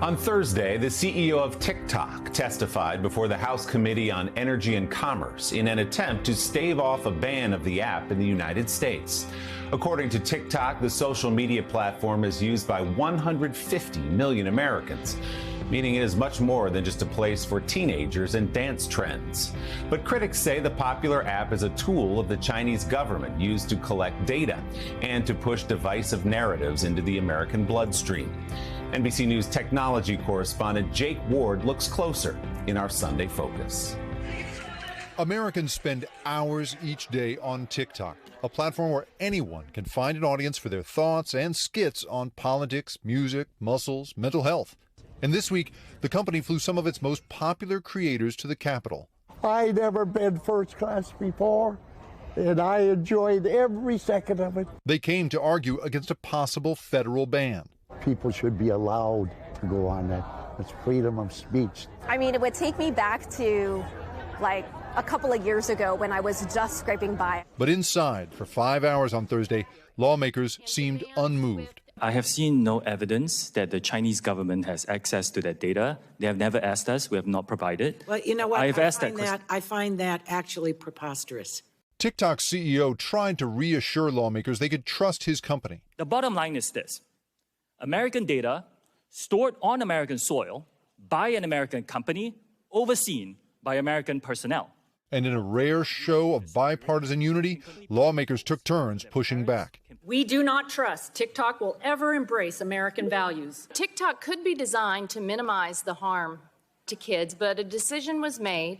On Thursday, the CEO of TikTok testified before the House Committee on Energy and Commerce in an attempt to stave off a ban of the app in the United States. According to TikTok, the social media platform is used by 150 million Americans, meaning it is much more than just a place for teenagers and dance trends. But critics say the popular app is a tool of the Chinese government used to collect data and to push divisive narratives into the American bloodstream. NBC News technology correspondent Jake Ward looks closer in our Sunday Focus. Americans spend hours each day on TikTok, a platform where anyone can find an audience for their thoughts and skits on politics, music, muscles, mental health. And this week, the company flew some of its most popular creators to the Capitol. I'd never been first class before, and I enjoyed every second of it. They came to argue against a possible federal ban. People should be allowed to go on that. It's freedom of speech. I mean, it would take me back to like a couple of years ago when I was just scraping by. But inside, for 5 hours on Thursday, lawmakers seemed unmoved. I have seen no evidence that the Chinese government has access to that data. They have never asked us. We have not provided. Well, you know what? I find that actually preposterous. TikTok's CEO tried to reassure lawmakers they could trust his company. The bottom line is this. American data stored on American soil by an American company, overseen by American personnel. And in a rare show of bipartisan unity, lawmakers took turns pushing back. We do not trust TikTok will ever embrace American values. TikTok could be designed to minimize the harm to kids, but a decision was made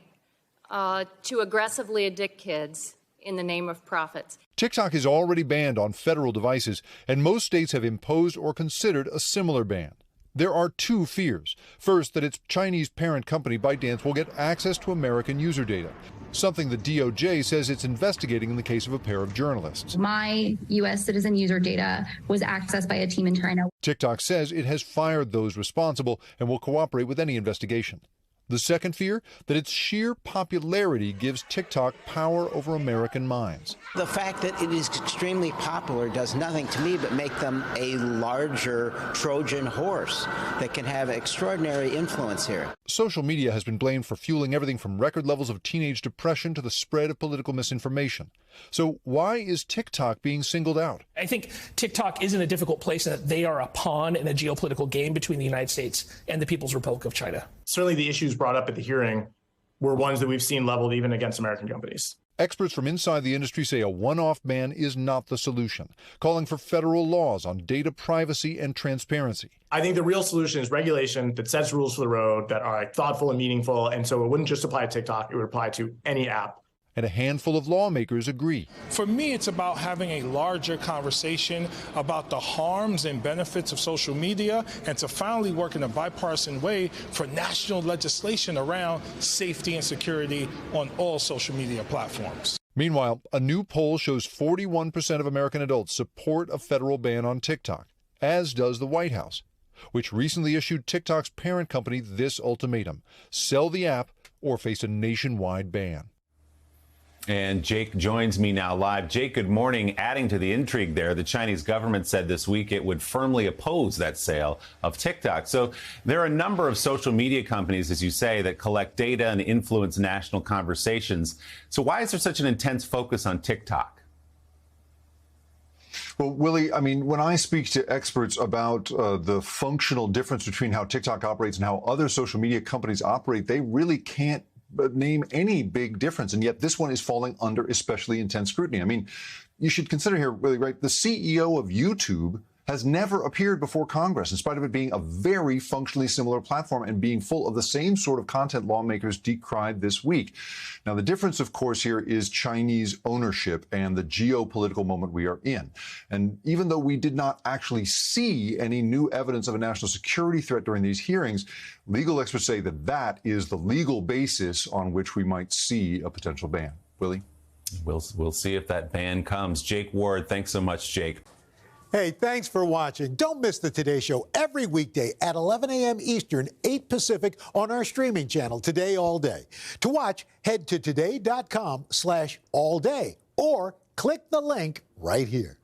to aggressively addict kids in the name of profits. TikTok is already banned on federal devices, and most states have imposed or considered a similar ban. There are two fears. First, that its Chinese parent company, ByteDance, will get access to American user data, something the DOJ says it's investigating in the case of a pair of journalists. My U.S. citizen user data was accessed by a team in China. TikTok says it has fired those responsible and will cooperate with any investigation. The second fear, that its sheer popularity gives TikTok power over American minds. The fact that it is extremely popular does nothing to me but make them a larger Trojan horse that can have extraordinary influence here. Social media has been blamed for fueling everything from record levels of teenage depression to the spread of political misinformation. So why is TikTok being singled out? I think TikTok is in a difficult place in that they are a pawn in a geopolitical game between the United States and the People's Republic of China. Certainly the issues brought up at the hearing were ones that we've seen leveled even against American companies. Experts from inside the industry say a one-off ban is not the solution, calling for federal laws on data privacy and transparency. I think the real solution is regulation that sets rules for the road that are thoughtful and meaningful, and so it wouldn't just apply to TikTok, it would apply to any app. And a handful of lawmakers agree. For me, it's about having a larger conversation about the harms and benefits of social media and to finally work in a bipartisan way for national legislation around safety and security on all social media platforms. Meanwhile, a new poll shows 41% of American adults support a federal ban on TikTok, as does the White House, which recently issued TikTok's parent company this ultimatum: sell the app or face a nationwide ban. And Jake joins me now live. Jake, good morning. Adding to the intrigue there, the Chinese government said this week it would firmly oppose that sale of TikTok. So there are a number of social media companies, as you say, that collect data and influence national conversations. So why is there such an intense focus on TikTok? Well, Willie, I mean, when I speak to experts about the functional difference between how TikTok operates and how other social media companies operate, they really can't name any big difference, and yet this one is falling under especially intense scrutiny. I mean, you should consider here, really, right, the CEO of YouTube has never appeared before Congress, in spite of it being a very functionally similar platform and being full of the same sort of content lawmakers decried this week. Now, the difference, of course, here is Chinese ownership and the geopolitical moment we are in. And even though we did not actually see any new evidence of a national security threat during these hearings, legal experts say that that is the legal basis on which we might see a potential ban. Willie? We'll see if that ban comes. Jake Ward, thanks so much, Jake. Hey, thanks for watching. Don't miss the Today Show every weekday at 11 a.m. Eastern, 8 Pacific on our streaming channel, Today All Day. To watch, head to today.com/allday or click the link right here.